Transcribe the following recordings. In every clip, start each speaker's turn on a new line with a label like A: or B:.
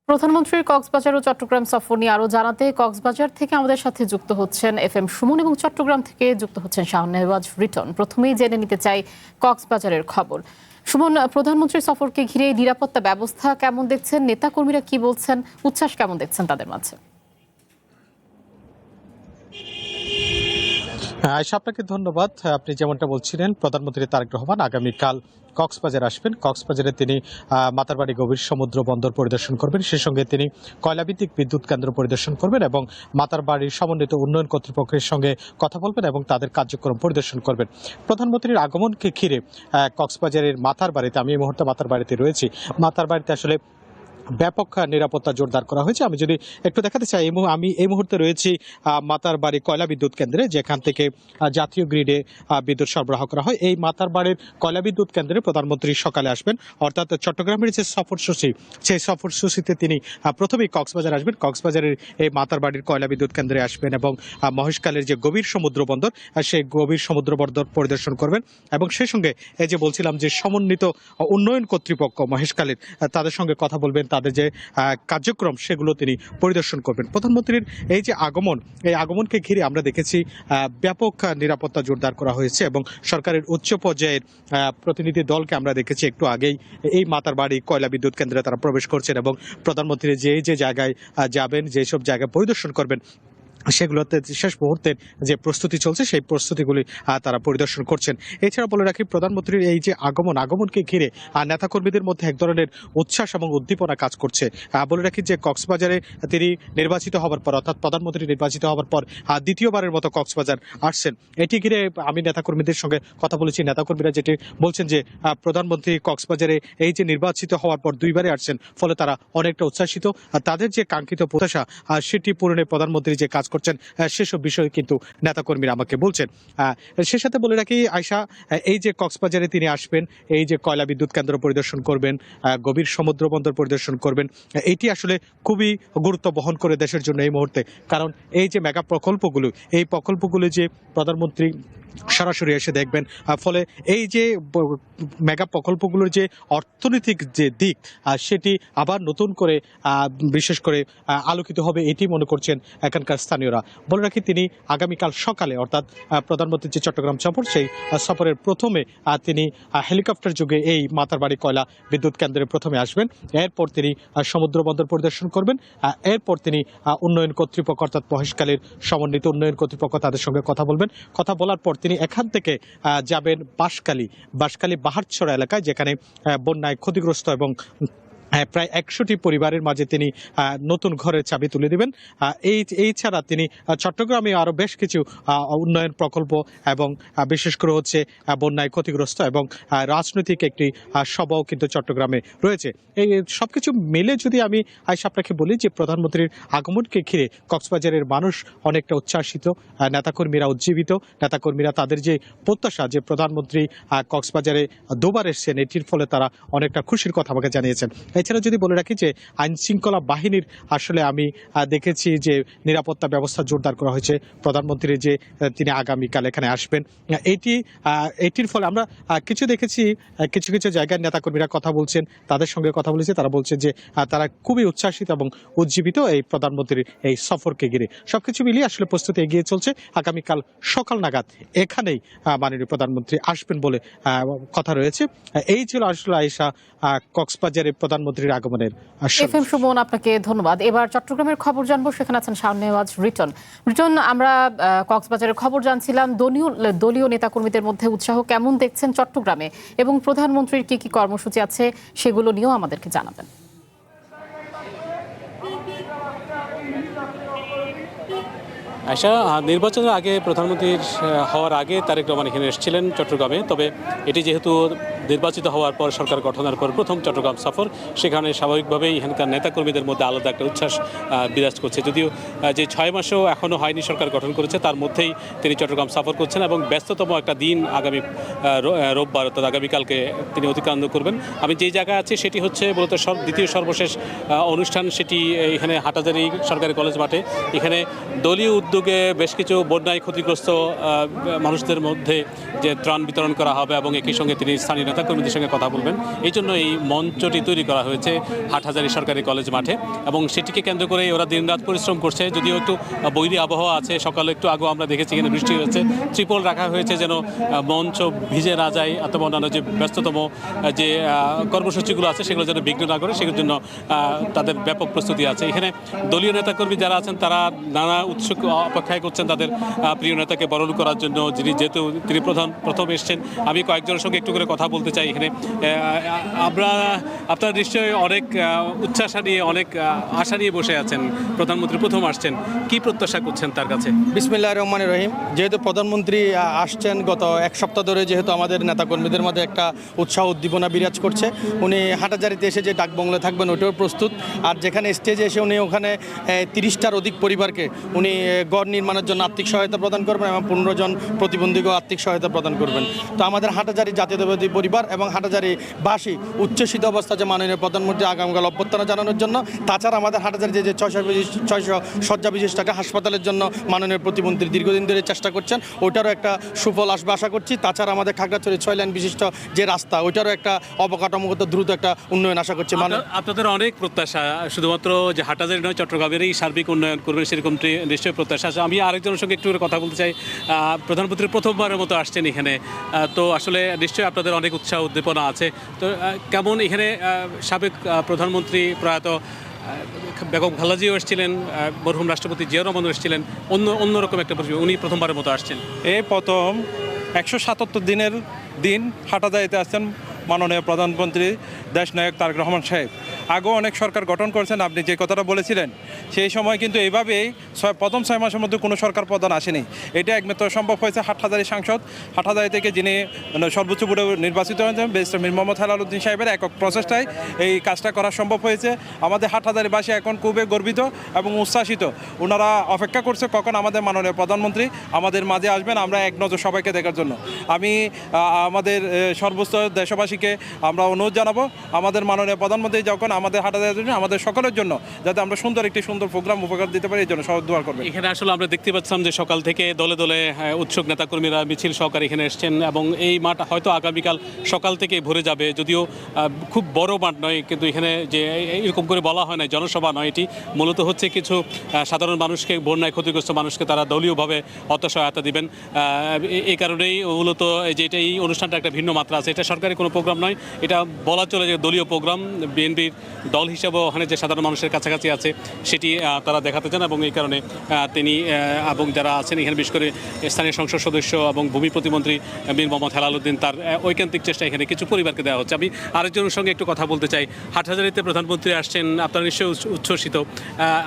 A: প্রধানমন্ত্রীর কক্সবাজার ও চট্টগ্রাম সফর নিয়ে আরো জানাতে কক্সবাজার থেকে আমাদের সাথে যুক্ত হচ্ছেন FM সুমন এবং চট্টগ্রাম থেকে যুক্ত হচ্ছেন শাহনেওয়াজ রিটন। প্রথমেই জেনে নিতে চাই কক্সবাজারের খবর। সুমন, প্রধানমন্ত্রীর সফরকে ঘিরে নিরাপত্তা ব্যবস্থা কেমন দেখছেন, নেতাকর্মীরা কি বলছেন, উচ্ছ্বাস কেমন দেখছেন তাদের মাঝে?
B: আয়েশা, আপনাকে ধন্যবাদ। আপনি যেমনটা বলছিলেন, প্রধানমন্ত্রী তারেক রহমান আগামীকাল কক্সবাজার আসবেন। কক্সবাজারে তিনি মাতারবাড়ি গভীর সমুদ্র বন্দর পরিদর্শন করবেন। সেই সঙ্গে তিনি কয়লাভিত্তিক বিদ্যুৎ কেন্দ্র পরিদর্শন করবেন এবং মাতারবাড়ির সমন্বিত উন্নয়ন কর্তৃপক্ষের সঙ্গে কথা বলবেন এবং তাদের কার্যক্রম পরিদর্শন করবেন। প্রধানমন্ত্রীর আগমনকে ঘিরে কক্সবাজারের মাতারবাড়িতে, আমি এই মুহূর্তে মাতারবাড়িতে রয়েছি, মাতারবাড়িতে আসলে ব্যাপক নিরাপত্তা জোরদার করা হয়েছে। আমি যদি একটু দেখাতে চাই, আমি এই মুহূর্তে রয়েছি মাতারবাড়ি কয়লা বিদ্যুৎ কেন্দ্রে, যেখান থেকে জাতীয় গ্রিডে বিদ্যুৎ সরবরাহ করা হয়। এই মাতারবাড়ির কয়লা বিদ্যুৎ কেন্দ্রে প্রধানমন্ত্রী সকালে আসবেন, অর্থাৎ চট্টগ্রামের যে সফরসূচি, সেই সফরসূচিতে তিনি প্রথমেই কক্সবাজার আসবেন। কক্সবাজারের এই মাতারবাড়ির কয়লা বিদ্যুৎ কেন্দ্রে আসবেন এবং মহেশখালীর যে গভীর সমুদ্র বন্দর, সেই গভীর সমুদ্র বন্দর পরিদর্শন করবেন এবং সেই সঙ্গে এই যে বলছিলাম যে সমন্বিত উন্নয়ন কর্তৃপক্ষ মহেশখালীর, তাদের সঙ্গে কথা বলবেন, তাদের যে কার্যক্রম সেগুলো তিনি পরিদর্শন করবেন। প্রধানমন্ত্রীর এই যে আগমন, এই আগমনকে ঘিরে আমরা দেখেছি ব্যাপক নিরাপত্তা জোরদার করা হয়েছে এবং সরকারের উচ্চ পর্যায়ের প্রতিনিধি দলকে আমরা দেখেছি একটু আগেই এই মাতারবাড়ি কয়লা বিদ্যুৎ কেন্দ্রে তারা প্রবেশ করছেন এবং প্রধানমন্ত্রী যে জায়গায় যাবেন, যেসব জায়গায় পরিদর্শন করবেন, সেগুলোতে শেষ মুহূর্তের যে প্রস্তুতি চলছে সেই প্রস্তুতিগুলি তারা পরিদর্শন করছেন। এছাড়া বলে রাখি, প্রধানমন্ত্রীর এই যে আগমনকে ঘিরে নেতাকর্মীদের মধ্যে এক ধরনের উচ্ছ্বাস এবং উদ্দীপনা কাজ করছে। বলে রাখি যে কক্সবাজারে তিনি নির্বাচিত হওয়ার পর, অর্থাৎ প্রধানমন্ত্রী নির্বাচিত হওয়ার পর দ্বিতীয়বারের মতো কক্সবাজার আসছেন। এটি ঘিরে আমি নেতাকর্মীদের সঙ্গে কথা বলেছি। নেতাকর্মীরা যেটি বলছেন যে প্রধানমন্ত্রী কক্সবাজারে এই যে নির্বাচিত হওয়ার পর দুইবারে আসছেন, ফলে তারা অনেকটা উচ্ছ্বাসিত। তাদের যে কাঙ্ক্ষিত প্রত্যাশা সেটি পূরণে প্রধানমন্ত্রী যে কাজ করছেন সেসব বিষয়ে কিন্তু নেতাকর্মীরা আমাকে বলছেন। সে সাথে বলে রাখি আয়শা, এই যে কক্সবাজারে তিনি আসবেন, এই যে কয়লা বিদ্যুৎ কেন্দ্র পরিদর্শন করবেন, গভীর সমুদ্র বন্দর পরিদর্শন করবেন, এটি আসলে খুবই গুরুত্ব বহন করে দেশের জন্য এই মুহূর্তে। কারণ এই যে মেগা প্রকল্পগুলো, এই প্রকল্পগুলো যে প্রধানমন্ত্রী সরাসরি এসে দেখবেন, ফলে এই যে মেগা প্রকল্পগুলোর যে অর্থনৈতিক যে দিক, সেটি আবার নতুন করে বিশেষ করে আলোকিত হবে, এটি মনে করছেন এখানকার স্থানীয়রা। বলে রাখি, তিনি আগামীকাল সকালে, অর্থাৎ প্রধানমন্ত্রীর যে চট্টগ্রাম সফর, সেই সফরের প্রথমে তিনি হেলিকপ্টার যোগে এই মাতারবাড়ি কয়লা বিদ্যুৎ কেন্দ্রে প্রথমে আসবেন। এরপর তিনি সমুদ্র বন্দর পরিদর্শন করবেন। এরপর তিনি উন্নয়ন কর্তৃপক্ষ, অর্থাৎ মহেশখালীর সমন্বিত উন্নয়ন কর্তৃপক্ষ, তাদের সঙ্গে কথা বলবেন। কথা বলার পর তিনি এখান থেকে যাবেন বাঁশখালী বাহারছড়া এলাকায়, যেখানে বন্যায় ক্ষতিগ্রস্ত এবং প্রায় 100টি পরিবারের মাঝে তিনি নতুন ঘরের চাবি তুলে দিবেন। এই ছাড়া তিনি চট্টগ্রামে আরও বেশ কিছু উন্নয়ন প্রকল্প এবং বিশেষ করে হচ্ছে বন্যায় ক্ষতিগ্রস্ত এবং রাজনৈতিক একটি সভাও কিন্তু চট্টগ্রামে রয়েছে। এই সবকিছু মিলে যদি আমি আপনাকে বলি যে প্রধানমন্ত্রীর আগমনকে ঘিরে কক্সবাজারের মানুষ অনেকটা উচ্ছ্বাসিত, নেতাকর্মীরা উজ্জীবিত। নেতাকর্মীরা তাদের যে প্রত্যাশা যে প্রধানমন্ত্রী কক্সবাজারে দুবার এসেছেন, এটির ফলে তারা অনেকটা খুশির কথা আমাকে জানিয়েছেন। এছাড়া যদি বলে রাখি যে আইন শৃঙ্খলা বাহিনীর আসলে আমি দেখেছি যে নিরাপত্তা ব্যবস্থা জোরদার করা হয়েছে। প্রধানমন্ত্রী যে তিনি আগামীকাল এখানে আসবেন, এটির ফলে আমরা কিছু দেখেছি, কিছু কিছু জায়গায় নেতাকর্মীরা কথা বলছেন, তাদের সঙ্গে কথা বলেছে, তারা বলছেন যে তারা খুবই উচ্ছ্বাসিত এবং উজ্জীবিত এই প্রধানমন্ত্রীর এই সফরকে ঘিরে। সবকিছু মিলিয়ে আসলে প্রস্তুতি এগিয়ে চলছে। আগামীকাল সকাল নাগাদ এখানেই মাননীয় প্রধানমন্ত্রী আসবেন বলে কথা রয়েছে। এই ছিল আসলে আয়েশা কক্সবাজারে প্রধানমন্ত্রীর আগমনের।
A: FM সুমন, আপনাকে ধন্যবাদ। এবার চট্টগ্রামের খবর জানবো, সেখানে আছেন শাহনেওয়াজ রিটন। আমরা কক্সবাজারের খবর জানছিলাম, দলীয় নেতাকর্মীদের মধ্যে উৎসাহ কেমন দেখছেন চট্টগ্রামে, এবং প্রধানমন্ত্রীর কি কি কর্মসূচি আছে সেগুলো নিয়েও আমাদেরকে জানাবেন।
C: আয়শা, নির্বাচনের আগে প্রধানমন্ত্রীর হওয়ার আগে তারেক রহমান এখানে এসেছিলেন চট্টগ্রামে। তবে এটি যেহেতু নির্বাচিত হওয়ার পর, সরকার গঠনের পর প্রথম চট্টগ্রাম সফর, সেখানে স্বাভাবিকভাবেই এখানকার নেতাকর্মীদের মধ্যে আলাদা একটা উচ্ছ্বাস বিরাজ করছে। যদিও যে 6 মাসও এখনও হয়নি সরকার গঠন করেছে, তার মধ্যেই তিনি চট্টগ্রাম সফর করছেন এবং ব্যস্ততম একটা দিন আগামী রোববার, অর্থাৎ আগামীকালকে তিনি অতিক্রান্ত করবেন। আমি যেই জায়গায় আছি সেটি হচ্ছে মূলত দ্বিতীয় সর্বশেষ অনুষ্ঠান, সেটি এখানে হাটহাজারী সরকারি কলেজ মাঠে। এখানে দলীয় উদ্যোগ উদ্যোগে বেশ কিছু বন্যায় ক্ষতিগ্রস্ত মানুষদের মধ্যে যে ত্রাণ বিতরণ করা হবে এবং একই সঙ্গে তিনি স্থানীয় নেতাকর্মীদের সঙ্গে কথা বলবেন, এই জন্য এই মঞ্চটি তৈরি করা হয়েছে হাটহাজারী সরকারি কলেজ মাঠে এবং সেটিকে কেন্দ্র করে ওরা দিনরাত পরিশ্রম করছে। যদিও একটু বৈরী আবহাওয়া আছে, সকালে একটু আগেও আমরা দেখেছি এখানে বৃষ্টি হয়েছে, ত্রিপল রাখা হয়েছে যেন মঞ্চ ভিজে না যায় অথবা অন্যান্য যে ব্যস্ততম যে কর্মসূচিগুলো আছে সেগুলো যেন বিঘ্ন না করে, সেগুলোর জন্য তাদের ব্যাপক প্রস্তুতি আছে। এখানে দলীয় নেতাকর্মী যারা আছেন তারা নানা উৎসুক অপেক্ষায় করছেন তাদের প্রিয় নেতাকে বরণ করার জন্য, যেহেতু তিনি প্রথম এসছেন। আমি কয়েকজনের সঙ্গে একটু করে কথা বলতে চাই। এখানে আপনারা নিশ্চয়ই অনেক উচ্ছ্বাসা নিয়ে, অনেক আশা নিয়ে বসে আছেন। প্রধানমন্ত্রী প্রথম আসছেন, কি প্রত্যাশা করছেন তার কাছে?
D: বিসমিল্লাহির রহমানির রহিম। যেহেতু প্রধানমন্ত্রী আসছেন, গত এক সপ্তাহ ধরে যেহেতু আমাদের নেতাকর্মীদের মধ্যে একটা উৎসাহ উদ্দীপনা বিরাজ করছে। উনি হাটহাজারীতে এসে যে ডাকবাংলায় থাকবেন ওইটাও প্রস্তুত। আর যেখানে স্টেজে এসে উনি ওখানে 30টার অধিক পরিবারকে উনি গড় নির্মাণের জন্য আর্থিক সহায়তা প্রদান করবেন এবং 15 জন প্রতিবন্ধীকেও আর্থিক সহায়তা প্রদান করবেন। তো আমাদের হাটহাজারী জাতীয়তাবাদী পরিবার এবং হাটহাজারীবাসী উচ্ছ্বসিত অবস্থা যে মাননীয় প্রধানমন্ত্রী আগামীকাল অভ্যর্থনা জানানোর জন্য। তাছাড়া আমাদের হাটহাজারী যে 600 শয্যা বিশিষ্ট একটা হাসপাতালের জন্য মাননীয় প্রতিমন্ত্রী দীর্ঘদিন ধরে চেষ্টা করছেন, ওইটারও একটা সুফল আসবে আশা করছি। তাছাড়া আমাদের খাগড়াছড়ি 6 লেন বিশিষ্ট যে রাস্তা, ওইটারও একটা অবকাঠামোগত দ্রুত একটা উন্নয়ন আশা করছি।
C: আপনাদের অনেক প্রত্যাশা, শুধুমাত্র যে হাটহাজারী নয় চট্টগ্রামেরই সার্বিক উন্নয়ন করবেন সেরকমটি নিশ্চয়ই প্রত্যাশা আছে। আমি আরেকজনের সঙ্গে একটু করে কথা বলতে চাই। প্রধানমন্ত্রী প্রথমবারের মতো আসছেন এখানে, তো আসলে নিশ্চয়ই আপনাদের অনেক উৎসাহ উদ্দীপনা আছে। তো কেমন এখানে সাবেক প্রধানমন্ত্রী প্রয়াত বেগম খালেদা জিয়াও এসেছিলেন, মরহুম রাষ্ট্রপতি জিয়াউর রহমানও এসেছিলেন, অন্যরকম একটা পরিবেশ, উনি প্রথমবারের মতো আসছেন।
E: এই প্রথম 177 দিনের দিন হাটহাজারীতে আসছেন মাননীয় প্রধানমন্ত্রী দেশনায়ক তারেক রহমান সাহেব। আগেও অনেক সরকার গঠন করেছেন, আপনি যে কথাটা বলেছিলেন সেই সময় কিন্তু এইভাবেই প্রথম 6 মাসের মধ্যে কোনো সরকার প্রধান আসেনি। এটা একমাত্র সম্ভব হয়েছে হাটহাজারী সাংসদ, হাটহাজারী থেকে যিনি সর্বোচ্চ বোর্ডে নির্বাচিত হয়েছেন ব্যারিস্টার মীর মোহাম্মদ হেলালুদ্দিন সাহেবের একক প্রচেষ্টায় এই কাজটা করা সম্ভব হয়েছে। আমাদের হাটহাজারীবাসী এখন খুবই গর্বিত এবং উচ্ছ্বাসিত। ওনারা অপেক্ষা করছে কখন আমাদের মাননীয় প্রধানমন্ত্রী আমাদের মাঝে আসবেন, আমরা এক নজর সবাইকে দেখার জন্য। আমি আমাদের সর্বোচ্চ দেশবাসীকে আমরা অনুরোধ জানাবো, আমাদের মাননীয় প্রধানমন্ত্রী যখন আমাদের হাটহাজারীর জন্য, আমাদের সকলের জন্য যাতে আমরা একটি সুন্দর প্রোগ্রাম উপকার দিতে পারি, এই জন্য সবাই দোয়া করবেন।
C: এখানে আসলে আমরা দেখতে পাচ্ছিলাম যে সকাল থেকে দলে দলে উৎসুক নেতাকর্মীরা মিছিল সহকারে এখানে এসছেন এবং এই মাঠ হয়তো আগামীকাল সকাল থেকে ভরে যাবে। যদিও খুব বড় মাঠ নয়, কিন্তু এখানে যে এরকম করে বলা হয় না জনসভা নয়, এটি মূলত হচ্ছে কিছু সাধারণ মানুষকে, বন্যায় ক্ষতিগ্রস্ত মানুষকে তারা দলীয়ভাবে অর্থসহায়তা দিবেন। এই কারণেই মূলত যে এই অনুষ্ঠানটা একটা ভিন্ন মাত্রা আছে। এটা সরকারি কোনো প্রোগ্রাম নয়, এটা বলা চলে যে দলীয় প্রোগ্রাম। বিএনপির দল হিসাবেও ওখানে যে সাধারণ মানুষের কাছাকাছি আছে সেটি তারা দেখাতে চান এবং এই কারণে তিনি এবং যারা আছেন এখানে বিশেষ করে স্থানীয় সংসদ সদস্য এবং ভূমি প্রতিমন্ত্রী মীর মোহাম্মদ হেলালুদ্দিন, তার ঐকান্তিক চেষ্টা এখানে কিছু পরিবারকে দেওয়া হচ্ছে। আমি আরেকজনের সঙ্গে একটু কথা বলতে চাই। হাটহাজারীতে প্রধানমন্ত্রী আসছেন, আপনারা নিশ্চয়ই উচ্ছ্বসিত।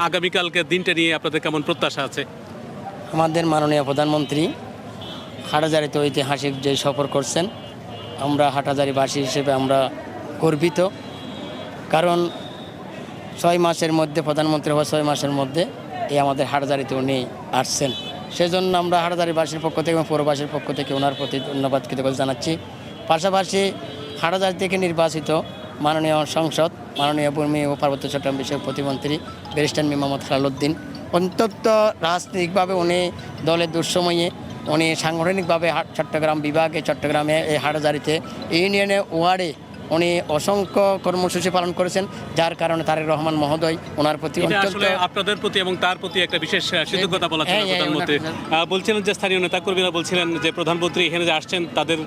C: আগামীকালকে দিনটা নিয়ে আপনাদের কেমন প্রত্যাশা আছে?
F: আমাদের মাননীয় প্রধানমন্ত্রী হাটহাজারীতে ঐতিহাসিক যে সফর করছেন, আমরা হাটহাজারীবাসী হিসেবে আমরা গর্বিত। কারণ 6 মাসের মধ্যে প্রধানমন্ত্রী হওয়া 6 মাসের মধ্যে এই আমাদের হাটহাজারীতে উনি আসছেন। সেজন্য আমরা হাটহাজারীবাসীর পক্ষ থেকে এবং পৌরবাসীর পক্ষ থেকে ওনার প্রতি ধন্যবাদ কৃতজ্ঞতা জানাচ্ছি। পাশাপাশি হাটহাজারী থেকে নির্বাচিত মাননীয় সংসদ, মাননীয় ভূমি ও পার্বত্য চট্টগ্রাম বিষয়ক প্রতিমন্ত্রী ব্যারিস্টার মীর মোহাম্মদ হেলালুদ্দিন, অন্তত রাজনৈতিকভাবে উনি দলের দুঃসময়ে উনি সাংগঠনিকভাবে চট্টগ্রাম বিভাগে, চট্টগ্রামে এই হাটহাজারীতে ইউনিয়নে ওয়ার্ডে উনি অসংখ্য কর্মসূচি পালন করেছেন, যার কারণে তারেক রহমান মহোদয় ওনার প্রতি
C: আপনাদের প্রতি এবং তার প্রতি একটা বিশেষ কৃতজ্ঞতা বলাচ্ছেন প্রধানমন্ত্রী। বলছিলেন যে স্থানীয় নেতাকর্মীরা বলছিলেন যে প্রধানমন্ত্রী এখানে যে আসছেন তাদের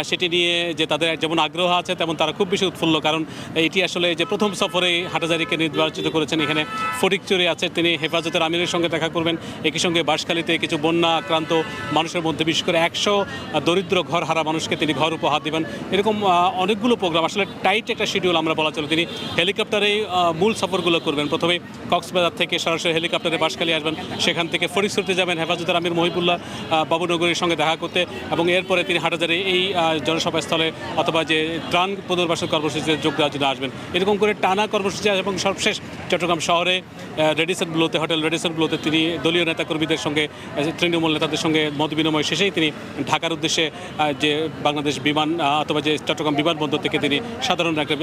C: সেটি নিয়ে যে তাদের যেমন আগ্রহ আছে তেমন তারা খুব বেশি উৎফুল্ল। কারণ এটি আসলে যে প্রথম সফরে হাটহাজারীকে নির্বাচিত করেছেন। এখানে ফটিকচুরি আছে, তিনি হেফাজতের আমিরের সঙ্গে দেখা করবেন। একই সঙ্গে বাঁশখালীতে কিছু বন্যা আক্রান্ত মানুষের মধ্যে বিশেষ করে 100 দরিদ্র ঘর হারা মানুষকে তিনি ঘর উপহার দেবেন। এরকম অনেকগুলো প্রোগ্রাম, আসলে টাইট একটা শিডিউল আমরা বলা চলে। তিনি হেলিকপ্টারেই মূল সফরগুলো করবেন। প্রথমে কক্সবাজার থেকে সরাসরি হেলিকপ্টারে বাঁশখালী আসবেন, সেখান থেকে ফটিকছড়িতে যাবেন হেফাজতের আমির মহিবুল্লাহ বাবুনগরীর সঙ্গে দেখা করতে এবং এরপরে তিনি হাটহাজারী এই জনসভাস্থলে অথবা যে ত্রাণ পুনর্বাসন কর্মসূচিতে যোগ দেওয়ার জন্য আসবেন। এরকম করে টানা কর্মসূচি এবং সর্বশেষ চট্টগ্রাম শহরে রেডিসনগুলোতে, হোটেল রেডিসনগুলোতে তিনি দলীয় নেতাকর্মীদের সঙ্গে, তৃণমূল নেতাদের সঙ্গে মত বিনিময় শেষেই তিনি ঢাকার উদ্দেশ্যে যে বাংলাদেশ বিমান অথবা যে চট্টগ্রাম বিমানবন্দর থেকে তিনি সাধারণ একটা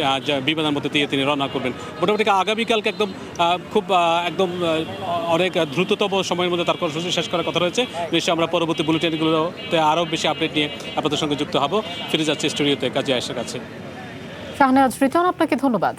C: বিমানের মধ্যে দিয়ে তিনি রওনা করবেন। মোটামুটি আগামীকালকে একদম একদম অনেক দ্রুততম সময়ের মধ্যে তার কর্মসূচি শেষ করার কথা রয়েছে। নিশ্চয়ই আমরা পরবর্তী বুলেটিনগুলোতে আরও বেশি আপডেট নিয়ে আপনাদের সঙ্গে যুক্ত হব। ফিরে যাচ্ছে স্টুডিওতে কাজী আয়েশার কাছে।
A: শাহনেওয়াজ রিটন, আপনাকে ধন্যবাদ।